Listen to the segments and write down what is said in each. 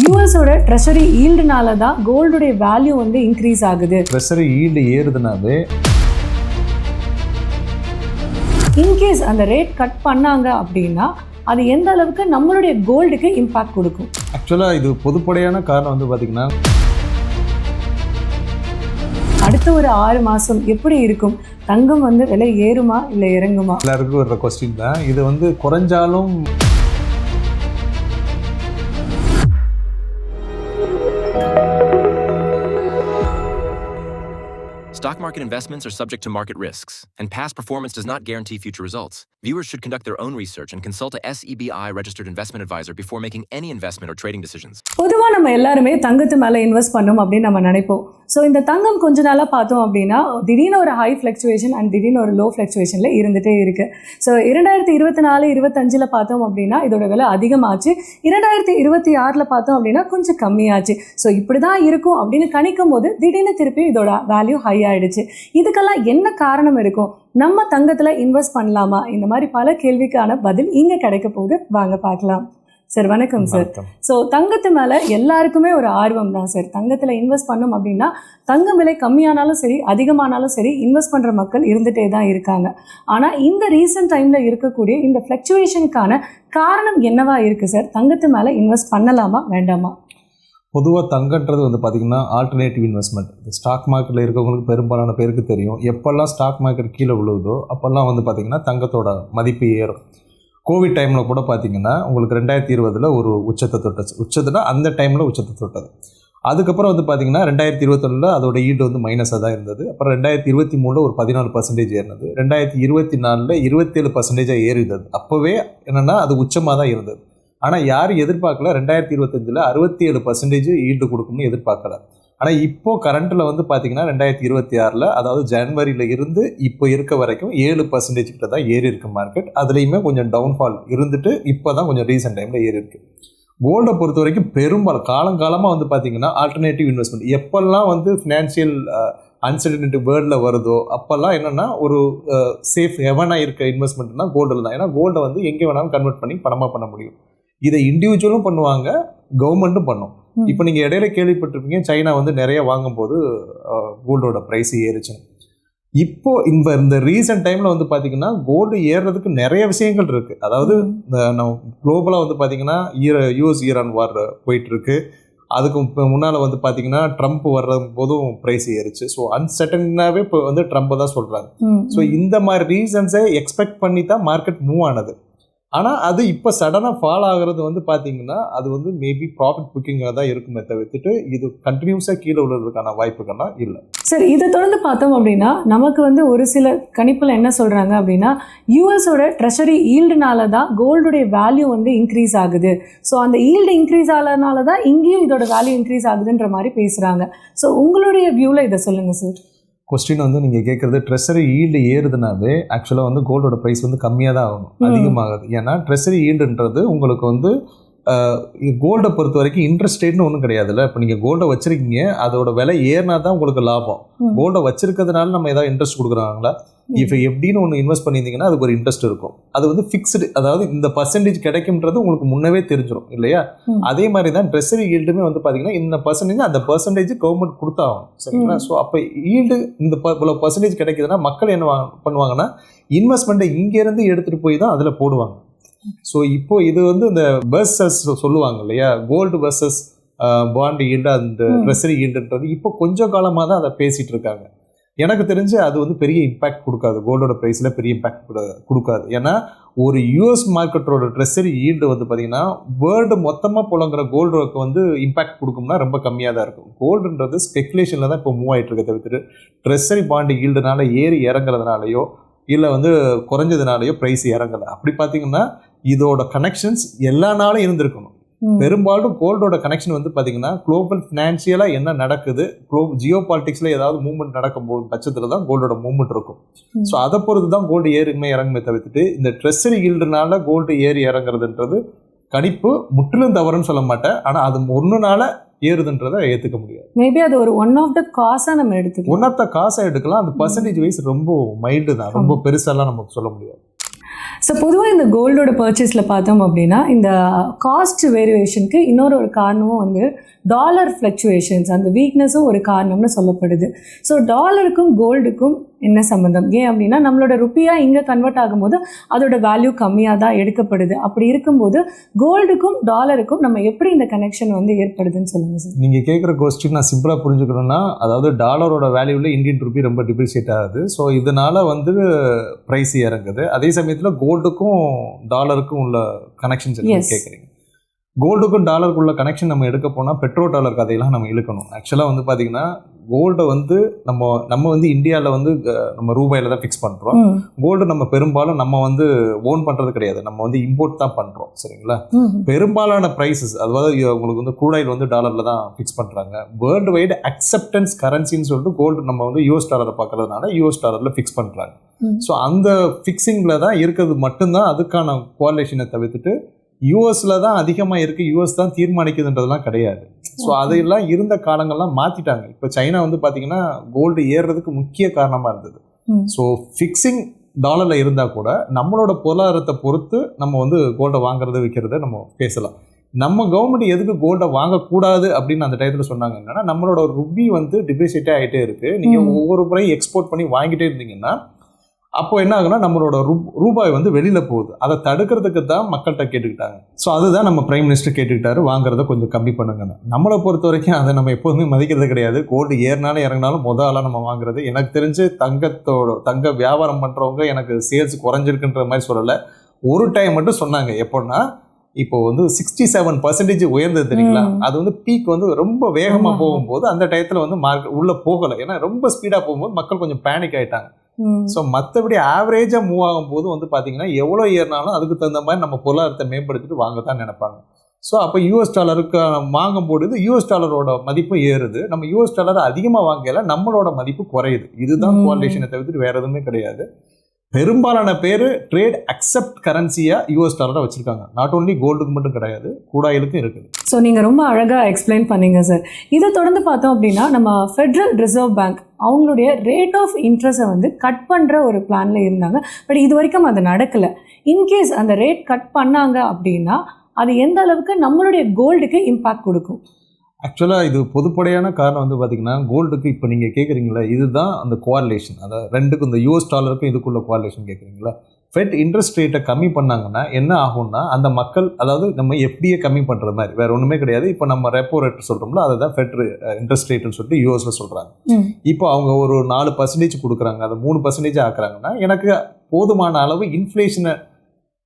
யூஎஸோட treasury ஈல்டுனால தான் கோல்டுடைய value வந்து increase ஆகுது. ட்ரெஷரி ஈல்டு ஏறுதுனாவே இன்கேஸ் அந்த ரேட் கட் பண்ணாங்க அப்படின்னா அது எந்த அளவுக்கு நம்மளுடைய கோல்டுக்கு இம்பாக்ட் கொடுக்கும்? ஆக்சுவலாக இது பொதுப்படையான காரணம் வந்து பார்த்திங்கன்னா அடுத்த ஒரு 6 மாதம் எப்படி இருக்கும்? தங்கம் வந்து விலை ஏறுமா இல்லை இறங்குமா? எல்லாருக்கும் வர்ற கொஸ்டின் தான் இது. வந்து குறைஞ்சாலும் Stock market investments are subject to market risks, and past performance does not guarantee future results. Viewers should conduct their own research and consult a SEBI registered investment advisor before making any investment or trading decisions. பொதுவாக நம்ம எல்லாருமே தங்கத்து மேலே invest பண்ணோம் அப்படின்னு நம்ம நினைப்போம். So இந்த தங்கம் கொஞ்ச நாளாக பார்த்தோம் அப்படின்னா திடீர்னு ஒரு ஹை ஃப்ளக்சுவேஷன் அண்ட் திடீர்னு ஒரு லோ ஃப்ளக்சுவேஷனில் இருந்துகிட்டே இருக்குது. ஸோ 2024-25 பார்த்தோம் அப்படின்னா இதோட விலை அதிகமாச்சு. 2026 பார்த்தோம் அப்படின்னா கொஞ்சம் கம்மியாச்சு. ஸோ இப்படி தான் இருக்கும் அப்படின்னு கணிக்கும் போது திடீர்னு திருப்பி இதோட வேல்யூ ஹை ஆகிடுச்சு. இதுக்கெல்லாம் என்ன காரணம் இருக்கும்? நம்ம தங்கத்தில் இன்வெஸ்ட் பண்ணலாமா? இந்த மாதிரி பல கேள்விக்கான பதில் இங்கே கிடைக்க போகுது. வாங்க பார்க்கலாம். சார் வணக்கம் சார். ஸோ தங்கத்து மேலே எல்லாருக்குமே ஒரு ஆர்வம் தான் சார். தங்கத்தில் இன்வெஸ்ட் பண்ணோம் அப்படின்னா தங்கம் விலை கம்மியானாலும் சரி அதிகமானாலும் சரி இன்வெஸ்ட் பண்ணுற மக்கள் இருந்துகிட்டே தான் இருக்காங்க. ஆனால் இந்த ரீசன்ட் டைமில் இருக்கக்கூடிய இந்த ஃப்ளக்சுவேஷனுக்கான காரணம் என்னவா இருக்குது சார்? தங்கத்து மேலே இன்வெஸ்ட் பண்ணலாமா வேண்டாமா? பொதுவாக தங்கன்றது வந்து பார்த்திங்கன்னா ஆல்டர்னேட்டிவ் இன்வெஸ்ட்மெண்ட். ஸ்டாக் மார்க்கெட்டில் இருக்கவங்களுக்கு பெரும்பாலான பேருக்கு தெரியும். எப்போல்லாம் ஸ்டாக் மார்க்கெட் கீழே விழுவுதோ அப்போல்லாம் வந்து பார்த்திங்கன்னா தங்கத்தோட மதிப்பு ஏறும். கோவிட் டைமில் கூட பார்த்திங்கன்னா உங்களுக்கு 2020 ஒரு உச்சத்தை தொட்டுச்சு. உச்சத்துனா அந்த டைமில் உச்சத்தை தொட்டது. அதுக்கப்புறம் வந்து பார்த்திங்கன்னா 2021 அதோட ஈல்டு வந்து மைனஸாக தான் இருந்தது. அப்புறம் 2023 ஒரு 14% ஏறினது. 2024 27% ஏறிடுது. அப்போவே என்னென்னா அது உச்சமாக தான் இருந்தது. ஆனால் யாரும் எதிர்பார்க்கல 2025 67% ஈல்டு கொடுக்கும்னு எதிர்பார்க்கல. ஆனால் இப்போது கரண்ட்டில் வந்து பார்த்திங்கன்னா 2026 அதாவது ஜனவரியில் இருந்து இப்போ இருக்க வரைக்கும் 7% கிட்ட தான் ஏறி இருக்கு மார்க்கெட். அதுலேயுமே கொஞ்சம் டவுன்ஃபால் இருந்துட்டு இப்போ தான் கொஞ்சம் ரீசெண்ட் டைமில் ஏறி இருக்கு. கோல்டை பொறுத்த வரைக்கும் பெரும்பாலும் காலங்காலமாக வந்து பார்த்திங்கன்னா ஆல்டர்னேட்டிவ் இன்வெஸ்ட்மெண்ட் எப்போல்லாம் வந்து ஃபினான்ஷியல் அன்சர்டனிட்டி வேர்ல்டில் வருதோ அப்போல்லாம் என்னென்னா ஒரு சேஃப் ஹெவனாக இருக்க இன்வெஸ்ட்மெண்ட்னா கோல்டில் தான். ஏன்னா கோல்டை வந்து எங்கே வேணாலும் கன்வெர்ட் பண்ணி பணமாக பண்ண முடியும். இதை இண்டிவிஜுவலும் பண்ணுவாங்க, கவர்மெண்ட்டும் பண்ணும். இப்போ நீங்கள் இடையில கேள்விப்பட்டிருப்பீங்க சைனா வந்து நிறைய வாங்கும்போது கோல்டோட ப்ரைஸ் ஏறிச்சு. இப்போ இந்த ரீசெண்ட் டைமில் வந்து பார்த்திங்கன்னா கோல்டு ஏறுறதுக்கு நிறைய விஷயங்கள் இருக்குது. அதாவது நம்ம குளோபலாக வந்து பார்த்திங்கன்னா யூஎஸ் ஈரான் வார் போயிட்டுருக்கு. அதுக்கு முன்னால் வந்து பார்த்திங்கன்னா ட்ரம்ப் வர்ற போதும் ப்ரைஸ் ஏறிச்சு. ஸோ அன்சர்டனாகவே இப்போ வந்து ட்ரம்ப் தான் சொல்கிறாங்க. ஸோ இந்த மாதிரி ரீசன்ஸை எக்ஸ்பெக்ட் பண்ணி தான் மார்க்கெட் மூவ் ஆனது. ஆனால் அது இப்போ சடனாக ஃபால் ஆகிறது வந்து பார்த்தீங்கன்னா அது வந்து மேபி ப்ராஃபிட் புக்கிங்காக தான் இருக்குமே தவிர்த்துட்டு இது கண்டினியூஸாக கீழே விழுறதுக்கான வாய்ப்புகள்லாம் இல்லை. சார் இதை தொடர்ந்து பார்த்தோம் அப்படின்னா நமக்கு வந்து ஒரு சில கணிப்பில் என்ன சொல்கிறாங்க அப்படின்னா யூஎஸோட ட்ரெஷரி ஈல்டுனால தான் கோல்டுடைய வேல்யூ வந்து இன்க்ரீஸ் ஆகுது. ஸோ அந்த ஈல்டு இன்க்ரீஸ் ஆனதுனால தான் இங்கேயும் இதோட வேல்யூ இன்க்ரீஸ் ஆகுதுன்ற மாதிரி பேசுகிறாங்க. ஸோ உங்களுடைய வியூவில் இதை சொல்லுங்கள் சார். கொஸ்டின் வந்து நீங்கள் கேட்குறது ட்ரெஷரி ஈல்டு ஏறுதுனாவே ஆக்சுவலாக வந்து கோல்டோட ப்ரைஸ் வந்து கம்மியாக தான் ஆகணும், அதிகமாகுது. ஏன்னா ட்ரெஷரி ஈல்டுன்றது உங்களுக்கு வந்து கோல்டை பொறுத்த வரைக்கும் இன்ட்ரெஸ்ட் ரேட்னு ஒன்றும் கிடையாதுல்ல. இப்போ நீங்கள் கோல்டை வச்சுருக்கீங்க, அதோட விலை ஏறினா தான் உங்களுக்கு லாபம். கோல்டை வச்சிருக்கிறதுனால நம்ம ஏதாவது இன்ட்ரெஸ்ட் கொடுக்குறாங்களா? இப்போ எப்படின்னு ஒன்று இன்வெஸ்ட் பண்ணியிருந்தீங்கன்னா அதுக்கு ஒரு இன்ட்ரெஸ்ட் இருக்கும். அது வந்து ஃபிக்ஸ்டு, அதாவது இந்த பர்சன்டேஜ் கிடைக்கும்ன்றது உங்களுக்கு முன்னவே தெரிஞ்சிடும் இல்லையா? அதே மாதிரி தான் ட்ரெஷரி ஈல்டுமே வந்து பார்த்தீங்கன்னா இந்த பர்சன்டேஜ் அந்த பர்சன்டேஜ் கவர்மெண்ட் கொடுத்தாகும், சரிங்களா? ஸோ அப்போ ஈல்டு இந்த இவ்வளோ பர்சன்டேஜ் கிடைக்குதுன்னா மக்கள் என்ன பண்ணுவாங்கன்னா இன்வெஸ்ட்மெண்ட்டை இங்கேருந்து எடுத்துகிட்டு போய் தான் அதில் போடுவாங்க. ஸோ இப்போ இது வந்து இந்த வெர்சஸ் சொல்லுவாங்க இல்லையா, கோல்டு வெர்சஸ் பாண்ட் ஈல்டு, அந்த ட்ரெஷரி ஈல்டுன்றது இப்போ கொஞ்சம் காலமாக தான் அதை பேசிகிட்டு இருக்காங்க. எனக்கு தெரிஞ்சு அது வந்து பெரிய இம்பேக்ட் கொடுக்காது, கோல்டோட ப்ரைஸில் பெரிய இம்பேக்ட் கொடுக்காது. ஏன்னா ஒரு யூஎஸ் மார்க்கெட்டோட ட்ரெஷரி ஈல்டு வந்து பார்த்திங்கன்னா வேர்ல்டு மொத்தமாக புலங்குற கோல்டுக்கு வந்து இம்பேக்ட் கொடுக்கும்னா ரொம்ப கம்மியாக தான் இருக்கும். கோல்டுன்றது ஸ்பெகுலேஷனில் தான் இப்போ மூவ் ஆகிட்டு இருக்க தவிர்த்துட்டு ட்ரெஷரி பாண்டு ஈல்டுனால ஏறி இறங்குறதுனாலையோ இல்லை வந்து குறைஞ்சதுனாலையோ ப்ரைஸ் இறங்கலை. அப்படி பார்த்தீங்கன்னா இதோட கனெக்ஷன்ஸ் எல்லா நாளும் இருந்திருக்கணும். பெரும்பாலும் கோல்டோட கனெக்ஷன் வந்து பார்த்தீங்கன்னா குளோபல் ஃபினான்ஷியலாக என்ன நடக்குது, ஜியோ பாலிட்டிக்ஸில் ஏதாவது மூவ்மெண்ட் நடக்கும்போது பட்சத்தில் தான் கோல்டோட மூவ்மெண்ட் இருக்கும். ஸோ அதை பொறுத்து தான் கோல்டு ஏறுமே இறங்குமே தவிர்த்துட்டு இந்த ட்ரெஷரி ஈல்டுனால கோல்டு ஏறி இறங்குறதுன்றது கணிப்பு முற்றிலும் தவறுன்னு சொல்ல மாட்டேன். ஆனால் அது ஒன்றுனால ஏறுதுன்றதை ஏற்றுக்க முடியாது. மேபி அது ஒரு ஒன் ஆஃப் த காசாக நம்ம எடுத்துக்கலாம். ஒன் ஆஃப் த காசாக எடுக்கலாம். அந்த பர்சன்டேஜ் வைஸ் ரொம்ப மைல்டு தான், ரொம்ப பெருசாலாம் நமக்கு சொல்ல முடியாது. ஸோ பொதுவாக இந்த கோல்டோட பர்ச்சேஸில் பார்த்தோம் அப்படின்னா இந்த காஸ்ட் வேரியேஷனுக்கு இன்னொரு ஒரு காரணமும் வந்து டாலர் ஃப்ளக்சுவேஷன்ஸ், அந்த வீக்னஸும் ஒரு காரணம்னு சொல்லப்படுது. ஸோ டாலருக்கும் கோல்டுக்கும் என்ன சம்மந்தம்? ஏன் அப்படின்னா நம்மளோட ருப்பியாக இங்கே கன்வெர்ட் ஆகும்போது அதோட வேல்யூ கம்மியாக தான் எடுக்கப்படுது. அப்படி இருக்கும்போது கோல்டுக்கும் டாலருக்கும் நம்ம எப்படி இந்த கனெக்ஷன் வந்து ஏற்படுதுன்னு சொல்லுங்கள் சார். நீங்கள் கேட்குற கொஸ்டின் நான் சிம்பிளாக புரிஞ்சுக்கணும்னா, அதாவது டாலரோட வேல்யூவில் இந்தியன் ருப்பி ரொம்ப டிப்ரிசியேட் ஆகுது. ஸோ இதனால் வந்து ப்ரைஸ் இறங்குது. அதே சமயத்தில் கோல்டுக்கும் டாலருக்கும் உள்ள கனெக்ஷன்ஸ் கேட்குறீங்க. கோல்டுக்கும் டாலருக்குள்ள கனெக்ஷன் நம்ம எடுக்க போனால் பெட்ரோ டாலர் கதையெல்லாம் நம்ம இழுக்கணும். ஆக்சுவலாக வந்து பார்த்தீங்கன்னா கோல்டை வந்து நம்ம வந்து இந்தியாவில் வந்து நம்ம ரூபாயில் தான் ஃபிக்ஸ் பண்ணுறோம். கோல்டு நம்ம பெரும்பாலும் நம்ம வந்து ஓன் பண்ணுறது கிடையாது, நம்ம வந்து இம்போர்ட் தான் பண்ணுறோம். சரிங்களா? பெரும்பாலான ப்ரைஸஸ், அதாவது உங்களுக்கு வந்து கூடாயில் வந்து டாலரில் தான் ஃபிக்ஸ் பண்ணுறாங்க. வேர்ல்டு வைடு அக்செப்டன்ஸ் கரன்சின்னு சொல்லிட்டு கோல்டு நம்ம வந்து யூஎஸ் டாலரை பார்க்கறதுனால யூஎஸ் டாலரில் ஃபிக்ஸ் பண்ணுறாங்க. ஸோ அந்த ஃபிக்ஸிங்கில் தான் இருக்கிறது மட்டும்தான் அதுக்கான கோரிலேஷனை தவிர்த்துட்டு யூஎஸில் தான் அதிகமாக இருக்குது, யூஎஸ் தான் தீர்மானிக்குதுன்றதுலாம் கிடையாது. ஸோ அதையெல்லாம் இருந்த காலங்கள்லாம் மாற்றிட்டாங்க. இப்போ சைனா வந்து பார்த்தீங்கன்னா கோல்டு ஏறுறதுக்கு முக்கிய காரணமாக இருந்தது. ஸோ ஃபிக்ஸிங் டாலரில் இருந்தால் கூட நம்மளோட பொருளாதாரத்தை பொறுத்து நம்ம வந்து கோல்டை வாங்குறது விற்கிறத நம்ம பேசலாம். நம்ம கவர்மெண்ட் எதுக்கு கோல்டை வாங்கக்கூடாது அப்படின்னு அந்த டயத்தில் சொன்னாங்க என்னன்னா, நம்மளோட ருபி வந்து டிப்ரிசியேட்டே ஆகிட்டே இருக்குது, நீங்கள் ஒவ்வொரு முறையும் எக்ஸ்போர்ட் பண்ணி வாங்கிட்டே இருந்தீங்கன்னா அப்போ என்ன ஆகுனா நம்மளோட ரூபாய் வந்து வெளியில் போகுது. அதை தடுக்கிறதுக்கு தான் மக்கள்கிட்ட கேட்டுக்கிட்டாங்க. ஸோ அதுதான் நம்ம பிரைம் மினிஸ்டர் கேட்டுக்கிட்டாரு, வாங்குறத கொஞ்சம் கம்மி பண்ணுங்கன்னு. நம்மளை பொறுத்த வரைக்கும் அதை நம்ம எப்போதுமே மதிக்கிறது கிடையாது. கோல்டு ஏறினாலும் இறங்கினாலும் ஆளாக நம்ம வாங்குறது. எனக்கு தெரிஞ்சு தங்க வியாபாரம் பண்ணுறவங்க எனக்கு சேல்ஸ் குறைஞ்சிருக்குன்ற மாதிரி சொல்லலை. ஒரு டைம் மட்டும் சொன்னாங்க. எப்போன்னா இப்போ வந்து 67% உயர்ந்தது தெரியுங்களா? அது வந்து பீக் வந்து ரொம்ப வேகமாக போகும்போது அந்த டயத்தில் வந்து மார்க்கெட் உள்ளே போகலை. ஏன்னா ரொம்ப ஸ்பீடாக போகும்போது மக்கள் கொஞ்சம் பேனிக் ஆகிட்டாங்க. ஸோ மற்றபடி ஆவரேஜாக மூவ் ஆகும்போது வந்து பார்த்தீங்கன்னா எவ்வளோ ஏறினாலும் அதுக்கு தகுந்த மாதிரி நம்ம பொருளாதாரத்தை மேம்படுத்திட்டு வாங்கத்தான் நினைப்பாங்க. ஸோ அப்போ யூஎஸ் டாலருக்கு வாங்கும்போது யூஎஸ் டாலரோட மதிப்பு ஏறுது. நம்ம யூஎஸ் டாலரை அதிகமாக வாங்கல, நம்மளோட மதிப்பு குறையுது. இதுதான் கோரிலேஷனை தவிர்த்து வேறு எதுவுமே கிடையாது. பெரும்பாலான பேர் ட்ரேட் அக்செப்ட் கரன்சியாக யூஎஸ் டாலரை வச்சுருக்காங்க. நாட் ஓன்லி கோல்டுக்கு மட்டும் கிடையாது, கூடாயிலுக்கும் இருக்குது. ஸோ நீங்கள் ரொம்ப அழகாக எக்ஸ்பிளைன் பண்ணீங்க சார். இதை தொடர்ந்து பார்த்தோம் அப்படின்னா நம்ம ஃபெட்ரல் ரிசர்வ் பேங்க் அவங்களுடைய ரேட் ஆஃப் இன்ட்ரெஸ்ட்டை வந்து கட் பண்ணுற ஒரு பிளானில் இருந்தாங்க. பட் இது வரைக்கும் அது நடக்கலை. இன்கேஸ் அந்த ரேட் கட் பண்ணாங்க அப்படின்னா அது எந்த அளவுக்கு நம்மளுடைய கோல்டுக்கு இம்பேக்ட் கொடுக்கும்? ஆக்சுவலாக இது பொதுப்படையான காரணம் வந்து பார்த்திங்கன்னா கோல்டுக்கு இப்போ நீங்கள் கேட்குறீங்களா, இதுதான் அந்த கோரிலேஷன். அதாவது ரெண்டுக்கும் இந்த யூஎஸ் டாலருக்கும் இதுக்குள்ள கோரிலேஷன் கேட்குறீங்களா. ஃபெட் இன்ட்ரெஸ்ட் ரேட்டை கம்மி பண்ணாங்கன்னா என்ன ஆகும்னா அந்த மக்கள், அதாவது நம்ம எஃப்டியை கம்மி பண்ணுறது மாதிரி வேறு ஒன்றுமே கிடையாது. இப்போ நம்ம ரெப்போ ரேட் சொல்கிறோம்ல அதுதான் ஃபெட் இன்ட்ரெஸ்ட் ரேட்டுன்னு சொல்லிட்டு யூஎஸில் சொல்கிறாங்க. இப்போ அவங்க ஒரு 4% கொடுக்குறாங்க, அதை 3% ஆக்குறாங்கன்னா எனக்கு போதுமான அளவு இன்ஃப்ளேஷனை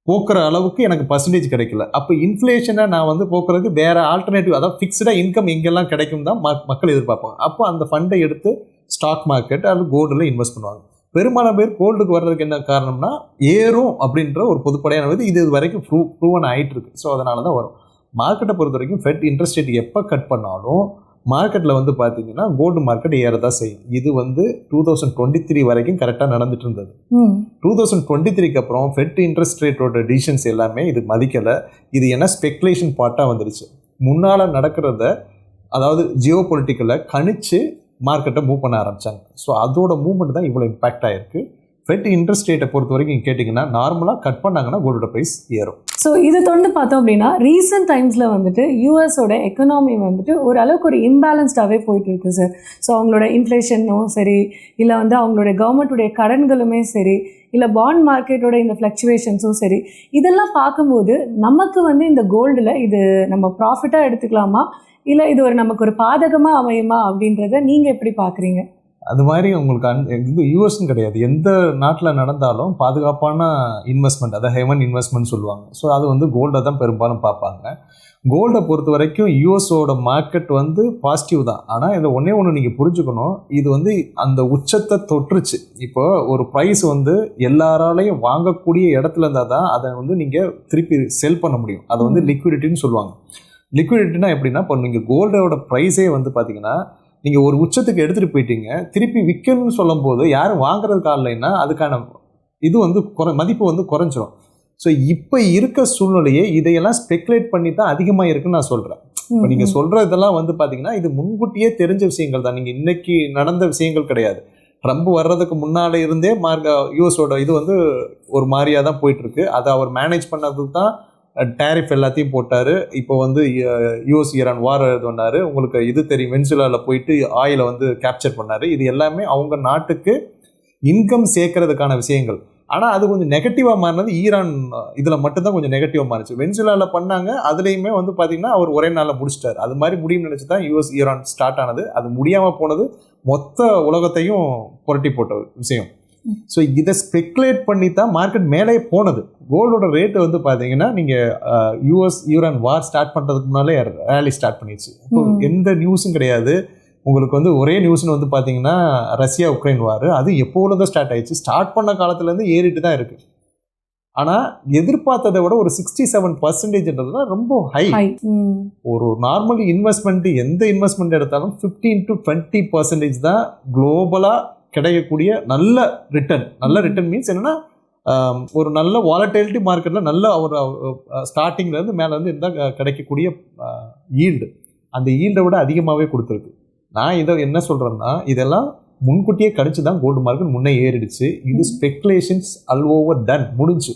போக்குற அளவுக்கு எனக்கு பர்சன்டேஜ் கிடைக்கல. அப்போ இன்ஃப்ளேஷனை நான் வந்து போக்குறதுக்கு வேறு ஆல்டர்னேட்டிவ், அதாவது ஃபிக்ஸ்டாக இன்கம் எங்கெல்லாம் கிடைக்கும் தான் மக்கள் எதிர்பார்ப்பாங்க. அப்போ அந்த ஃபண்டை எடுத்து ஸ்டாக் மார்க்கெட் அது கோல்டில் இன்வெஸ்ட் பண்ணுவாங்க. பெரும்பாலான பேர் கோல்டுக்கு வர்றதுக்கு என்ன காரணம்னா ஏறும் அப்படின்ற ஒரு பொதுப்படையான இது வரைக்கும் ப்ரூவன் ஆகிட்டு இருக்கு. ஸோ அதனால தான் வரும். மார்க்கெட்டை பொறுத்த வரைக்கும் ஃபெட் இன்ட்ரெஸ்ட் ரேட் எப்போ கட் பண்ணாலும் மார்க்கெட்டில் வந்து பார்த்தீங்கன்னா கோல்டு மார்க்கெட் ஏறதான் செய்யும். இது வந்து 2023 வரைக்கும் கரெக்டாக நடந்துட்டு இருந்தது. 2023க்கு அப்புறம் ஃபெட் இன்ட்ரெஸ்ட் ரேட்டோட டிசிஷன்ஸ் எல்லாமே இது மதிக்கலை. இது என்ன ஸ்பெகுலேஷன் பார்ட்டாக வந்துருச்சு. முன்னால் நடக்கிறத, அதாவது ஜியோ பொலிட்டிக்கலை கணிச்சு மார்க்கெட்டை மூவ் பண்ண ஆரம்பித்தாங்க. ஸோ அதோட மூவ்மெண்ட் தான் இவ்வளோ இம்பாக்ட் ஆகிருக்கு. ஃபெட் இன்ட்ரெஸ்ட் ரேட்டை பொறுத்த வரைக்கும் கேட்டிங்கன்னா நார்மலாக கட் பண்ணாங்கன்னா கோல்டோட ப்ரைஸ் ஏறும். ஸோ இதை தொடர்ந்து பார்த்தோம் அப்படின்னா ரீசெண்ட் டைம்ஸில் வந்துட்டு யூஎஸோட எக்கனாமி வந்துட்டு ஓரளவுக்கு ஒரு இம்பேலன்ஸ்டாகவே போயிட்டு இருக்கு சார். ஸோ அவங்களோட இன்ஃப்ளேஷனும் சரி, இல்லை வந்து அவங்களோட கவர்மெண்ட்டுடைய கடன்களுமே சரி, இல்லை பாண்ட் மார்க்கெட்டோட இந்த ஃப்ளக்சுவேஷன்ஸும் சரி, இதெல்லாம் பார்க்கும்போது நமக்கு வந்து இந்த கோல்டில் இது நம்ம ப்ராஃபிட்டாக எடுத்துக்கலாமா, இல்லை இது நமக்கு ஒரு பாதகமாக அமையுமா அப்படின்றத நீங்கள் எப்படி பார்க்குறீங்க? அது மாதிரி உங்களுக்கு இது யூஎஸ்ன்னு கிடையாது, எந்த நாட்டில் நடந்தாலும் பாதுகாப்பான இன்வெஸ்ட்மெண்ட், அதை ஹெவன் இன்வெஸ்ட்மெண்ட் சொல்லுவாங்க. ஸோ அது வந்து கோல்டை தான் பெரும்பாலும் பார்ப்பாங்க. கோல்டை பொறுத்த வரைக்கும் யூஎஸோட மார்க்கெட் வந்து பாசிட்டிவ் தான். ஆனால் இதை ஒன்று நீங்கள் புரிஞ்சுக்கணும், இது வந்து அந்த உச்சத்தை தொற்றுச்சு. இப்போ ஒரு ப்ரைஸ் வந்து எல்லாராலையும் வாங்கக்கூடிய இடத்துல இருந்தால் தான் அதை வந்து நீங்கள் திருப்பி செல் பண்ண முடியும். அதை வந்து லிக்விடிட்டின்னு சொல்லுவாங்க. லிக்விடிட்டினா எப்படின்னா, இப்போ நீங்கள் கோல்டோட ப்ரைஸே வந்து பார்த்தீங்கன்னா நீங்கள் ஒரு உச்சத்துக்கு எடுத்துகிட்டு போயிட்டீங்க, திருப்பி விற்கணும்னு சொல்லும் போது யாரும் வாங்குறதுக்கு இல்லைன்னா அதுக்கான இது வந்து மதிப்பு வந்து குறைஞ்சிரும். ஸோ இப்போ இருக்க சூழ்நிலையே இதையெல்லாம் ஸ்பெகுலேட் பண்ணி தான் அதிகமாக இருக்குன்னு நான் சொல்கிறேன். இப்போ நீங்கள் சொல்கிற இதெல்லாம் வந்து பார்த்தீங்கன்னா இது முன்கூட்டியே தெரிஞ்ச விஷயங்கள் தான். நீங்கள் இன்னைக்கு நடந்த விஷயங்கள் கிடையாது. ட்ரம்ப் வர்றதுக்கு முன்னாடி இருந்தே யூஎஸோட இது வந்து ஒரு மாதிரியாக தான் போயிட்டுருக்கு. அதை அவர் மேனேஜ் பண்ணதுக்கு தான் டேரிஃப் எல்லாத்தையும் போட்டார். இப்போ வந்து யூஎஸ் ஈரான் வார் பண்ணார். உங்களுக்கு இது தெரியும், வெனிசுலாவில் போயிட்டு ஆயிலை வந்து கேப்சர் பண்ணார். இது எல்லாமே அவங்க நாட்டுக்கு இன்கம் சேர்க்கறதுக்கான விஷயங்கள். ஆனால் அது கொஞ்சம் நெகட்டிவாக மாறினது ஈரான் இதில் மட்டும்தான் கொஞ்சம் நெகட்டிவாக மாறிச்சு. வெனிசுலாவில் பண்ணாங்க, அதுலேயுமே வந்து பார்த்திங்கன்னா அவர் ஒரே நாளில் முடிச்சிட்டார். அது மாதிரி முடியும்னு நினச்சி தான் யூஎஸ் ஈரான் ஸ்டார்ட் ஆனது. அது முடியாமல் போனது மொத்த உலகத்தையும் புரட்டி போட்ட விஷயம். ஸோ இதை ஸ்பெக்குலேட் பண்ணி தான் மார்க்கெட் மேலே போனது. கோல்டோட ரேட்டு வந்து பார்த்தீங்கன்னா நீங்கள் யூஎஸ் ஈரான் வார் ஸ்டார்ட் பண்ணுறதுக்கு முன்னாலே ரேலி ஸ்டார்ட் பண்ணிடுச்சு. எந்த நியூஸும் கிடையாது. உங்களுக்கு வந்து ஒரே நியூஸ்னு வந்து பார்த்தீங்கன்னா ரஷ்யா உக்ரைன் வார், அது எப்போது தான் ஸ்டார்ட் ஆயிடுச்சு. ஸ்டார்ட் பண்ண காலத்துலேருந்து ஏறிட்டு தான் இருக்குது. ஆனால் எதிர்பார்த்ததை விட ஒரு 67% ரொம்ப ஹை. ஒரு நார்மல் இன்வெஸ்ட்மெண்ட், எந்த இன்வெஸ்ட்மெண்ட் எடுத்தாலும் 15 to 20% தான் குளோபலாக கிடைக்கக்கூடிய நல்ல ரிட்டர்ன். நல்ல ரிட்டர்ன் மீன்ஸ் என்னன்னா ஒரு நல்ல வாலட்டிலிட்டி மார்க்கெட்டில் நல்ல ஒரு ஸ்டார்டிங்லேருந்து மேலே வந்து இருந்தால் கிடைக்கக்கூடிய ஈல்டு, அந்த ஈல்டை விட அதிகமாகவே கொடுத்துருக்கு. நான் இதை என்ன சொல்கிறேன்னா, இதெல்லாம் முன்கூட்டியே கணிச்சு தான் கோல்டு மார்க்கெட் முன்னே ஏறிடுச்சு. இது ஸ்பெக்குலேஷன்ஸ் ஆல் ஓவர் டன், முடிஞ்சு.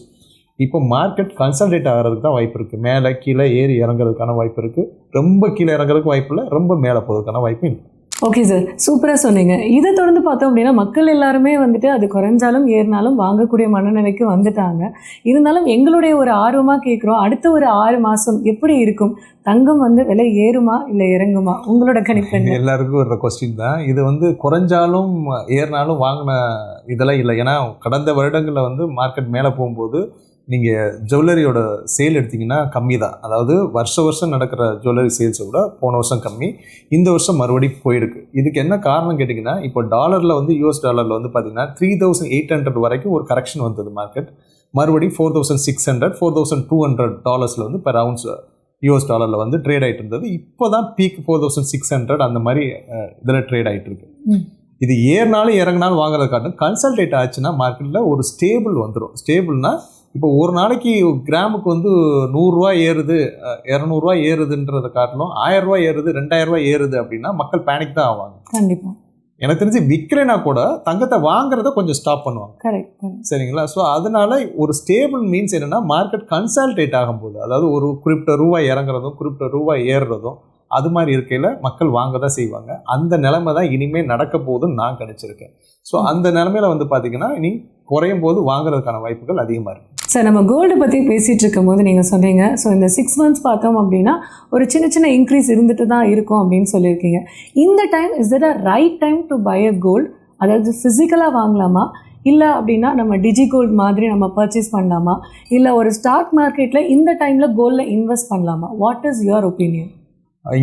இப்போ மார்க்கெட் கன்சல்டேட் ஆகிறதுக்கு தான் வாய்ப்பு இருக்குது. மேலே கீழே ஏறி இறங்குறதுக்கான வாய்ப்பு இருக்குது. ரொம்ப கீழே இறங்குறதுக்கு வாய்ப்பு இல்லை, ரொம்ப மேலே போகிறதுக்கான வாய்ப்பு இல்லை. ஓகே சார், சூப்பராக சொன்னீங்க. இதை தொடர்ந்து பார்த்தோம் அப்படின்னா மக்கள் எல்லாருமே வந்துட்டு அது குறைஞ்சாலும் ஏறினாலும் வாங்கக்கூடிய மனநிலைக்கு வந்துட்டாங்க. இருந்தாலும் எங்களுடைய ஒரு ஆர்வமாக கேட்குறோம், அடுத்த ஒரு 6 மாதம் எப்படி இருக்கும்? தங்கம் வந்து விலை ஏறுமா இல்லை இறங்குமா? உங்களோட கணிப்பு எல்லாருக்கும் ஒரு கொஸ்டின் தான் இது. வந்து குறைஞ்சாலும் ஏறினாலும் வாங்கின இதெல்லாம் இல்லை. ஏன்னா கடந்த வருடங்களில் வந்து மார்க்கெட் மேலே போகும்போது நீங்கள் ஜுவல்லரியோட சேல் எடுத்திங்கன்னா கம்மி தான். அதாவது வருஷம் நடக்கிற ஜுவல்லரி சேல்ஸை விட போன வருஷம் கம்மி, இந்த வருஷம் மறுபடியும் போயிருக்கு. இதுக்கு என்ன காரணம் கேட்டிங்கன்னா, இப்போ டாலரில் வந்து யூஎஸ் டாலரில் வந்து பார்த்திங்கன்னா 3800 வரைக்கும் ஒரு கரெக்ஷன் வந்தது மார்க்கெட். மறுபடியும் 4600 $4200 வந்து பெர் அவுன்ஸ் யூஎஸ் டாலரில் வந்து ட்ரேட் ஆகிட்டு இருந்தது. இப்போ தான் பீக் 4600 அந்த மாதிரி இதில் ட்ரேட் ஆகிட்டு இருக்கு. இது ஏறினாலும் இறங்கினாலும் வாங்குறத காட்டும் கன்சல்டேட் ஆச்சுன்னா மார்க்கெட்டில் ஒரு ஸ்டேபிள் வந்துடும். ஸ்டேபிள்னா இப்போ ஒரு நாளைக்கு கிராமுக்கு வந்து 100 ரூபா ஏறுது, 200 ரூபா ஏறுதுன்றதை காட்டிலும் 1000 ரூபா ஏறுது, 2000 ரூபா ஏறுது அப்படின்னா மக்கள் பேனிக் தான் ஆவாங்க. கண்டிப்பாக. எனக்கு தெரிஞ்சு விற்கலைனா கூட தங்கத்தை வாங்குறத கொஞ்சம் ஸ்டாப் பண்ணுவாங்க. கரெக்ட். சரிங்களா? ஸோ அதனால ஒரு ஸ்டேபிள் மீன்ஸ் என்னன்னா, மார்க்கெட் கன்சல்டேட் ஆகும்போது, அதாவது ஒரு குறிப்பிட்ட ரூபாய் இறங்குறதும் குறிப்பிட்ட ரூபாய் ஏறுறதும் அது மாதிரி இருக்கையில் மக்கள் வாங்க தான் செய்வாங்க. அந்த நிலைமை தான் இனிமேல் நடக்க போகுதுன்னு நான் கணிச்சிருக்கேன். ஸோ அந்த நிலைமையில வந்து பார்த்தீங்கன்னா இனி குறையும் போது வாங்குறதுக்கான வாய்ப்புகள் அதிகமாக இருக்கும். சார், நம்ம கோல்டு பற்றி பேசிகிட்டு இருக்கும் போது நீங்கள் சொன்னீங்க, ஸோ இந்த 6 months பார்த்தோம் அப்படின்னா ஒரு சின்ன இன்க்ரீஸ் இருந்துட்டு தான் இருக்கும் அப்படின்னு சொல்லியிருக்கீங்க. இந்த time is that a right time to buy a gold? அதாவது ஃபிசிக்கலாக வாங்கலாமா, இல்லை அப்படின்னா நம்ம டிஜி கோல்டு மாதிரி நம்ம பர்ச்சேஸ் பண்ணலாமா, இல்லை ஒரு ஸ்டாக் மார்க்கெட்டில் இந்த டைமில் கோல்டில் இன்வெஸ்ட் பண்ணலாமா? What is your opinion?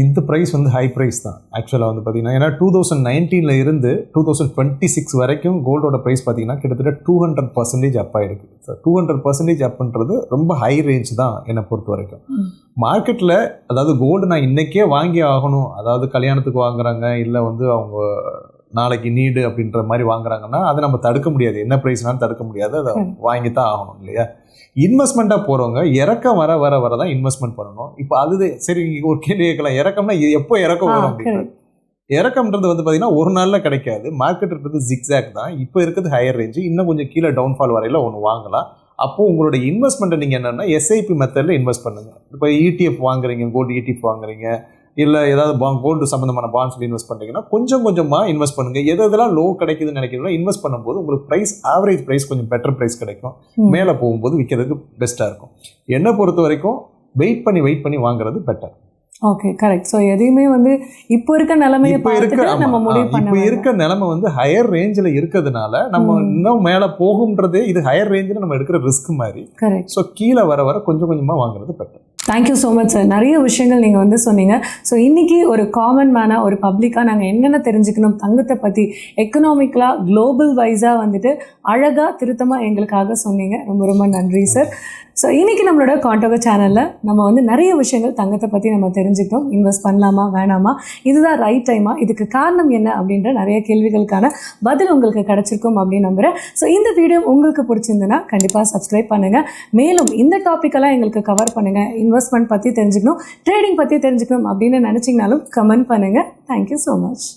இந்த ப்ரைஸ் வந்து ஹை ப்ரைஸ் தான் ஆக்சுவலாக வந்து பார்த்திங்கன்னா. ஏன்னா 2019 இருந்து 2026 வரைக்கும் கோல்டோட ப்ரைஸ் பார்த்திங்கன்னா கிட்டத்தட்ட 200% அப் ஆகிருக்கு. ஸோ 200% அப்புன்றது ரொம்ப ஹை ரேஞ்ச் தான் என்னை பொறுத்த வரைக்கும். மார்க்கெட்டில் அதாவது கோல்டு நான் இன்றைக்கே வாங்கி ஆகணும், அதாவது கல்யாணத்துக்கு வாங்குறாங்க, இல்லை வந்து அவங்க நாளைக்கு நீடு அப்படின்ற மாதிரி வாங்குறாங்கன்னா அதை நம்ம தடுக்க முடியாது. என்ன ப்ரைஸ்னாலும் தடுக்க முடியாது, அதை வாங்கி தான் ஆகணும் இல்லையா? இன்வெஸ்ட்மெண்ட்டாக போகிறவங்க இறக்கம் வர வர வர தான் இன்வெஸ்ட்மெண்ட் பண்ணணும். இப்போ அது சரி, ஒரு கேள்வி கேட்கலாம், இறக்கம்னா எப்போ இறக்கம் வரும் அப்படின்னா, இறக்கம்ன்றது வந்து பார்த்தீங்கன்னா ஒரு நாளில் கிடைக்காது. மார்க்கெட்டுன்றது ஜிக்ஸாக் தான். இப்போ இருக்கிறது ஹையர் ரேஞ்சு, இன்னும் கொஞ்சம் கீழே டவுன்ஃபால் வரையில் ஒன்று வாங்கலாம். அப்போது உங்களோட இன்வெஸ்ட்மெண்ட்டை நீங்கள் என்னென்னா எஸ்ஐபி மெத்தடில் இன்வெஸ்ட் பண்ணுங்கள். இப்போ ETF வாங்குறீங்க, கோல்டு ETF வாங்குறீங்க, இல்லை ஏதாவது கோல்டு சம்மந்தமான பாண்ட்ஸில் இன்வெஸ்ட் பண்ணுறீங்கன்னா கொஞ்சம் கொஞ்சமாக இன்வெஸ்ட் பண்ணுங்கள். எதெல்லாம் லோ கிடைக்குதுன்னு நினைக்கிறீங்களோ இன்வெஸ்ட் பண்ணும்போது உங்களுக்கு ப்ரைஸ், ஆவரேஜ் ப்ரைஸ் கொஞ்சம் பெட்டர் ப்ரைஸ் கிடைக்கும். மேலே போகும்போது விற்கிறதுக்கு பெஸ்ட்டாக இருக்கும். என்னை பொறுத்த வரைக்கும் வெயிட் பண்ணி வாங்குறது பெட்டர். Okay, correct. ஸோ எதையுமே வந்து இப்போ இருக்க நிலைமையை இப்போ இருக்க நிலைமை வந்து ஹையர் ரேஞ்சில் இருக்கிறதுனால நம்ம இன்னும் மேலே போகும்ன்றதே இது ஹையர் ரேஞ்சில் நம்ம எடுக்கிற ரிஸ்க் மாதிரி. கரெக்ட். ஸோ கீழே வர வர கொஞ்சம் கொஞ்சமாக வாங்குறது better. Thank you so much sir. நிறைய விஷயங்கள் நீங்கள் வந்து சொன்னீங்க. ஸோ இன்றைக்கி ஒரு காமன் மேனாக, ஒரு பப்ளிக்காக நாங்கள் என்னென்ன தெரிஞ்சுக்கணும் தங்கத்தை பற்றி, எக்கனாமிக்கலாக குளோபல் வைஸாக வந்துட்டு அழகாக திருத்தமாக எங்களுக்காக சொன்னீங்க. ரொம்ப ரொம்ப நன்றி சார். ஸோ இன்றைக்கி நம்மளோட காண்டோகோ சேனலில் நம்ம வந்து நிறைய விஷயங்கள் தங்கத்தை பற்றி நம்ம தெரிஞ்சுக்கிட்டோம். இன்வெஸ்ட் பண்ணலாமா வேணாமா, இதுதான் ரைட் டைமா, இதுக்கு காரணம் என்ன அப்படின்ற நிறைய கேள்விகளுக்கான பதில் உங்களுக்கு கிடச்சிருக்கும் அப்படின்னு நம்புகிறேன். ஸோ இந்த வீடியோ உங்களுக்கு பிடிச்சிருந்துன்னா கண்டிப்பாக சப்ஸ்கிரைப் பண்ணுங்கள். மேலும் இந்த டாப்பிக்கெல்லாம் எங்களுக்கு கவர் பண்ணுங்கள். இன்வெஸ்ட்மெண்ட் பற்றி தெரிஞ்சுக்கணும், ட்ரேடிங் பற்றி தெரிஞ்சுக்கணும் அப்படின்னு நினச்சிங்கனாலும் கமெண்ட் பண்ணுங்கள். Thank you so much.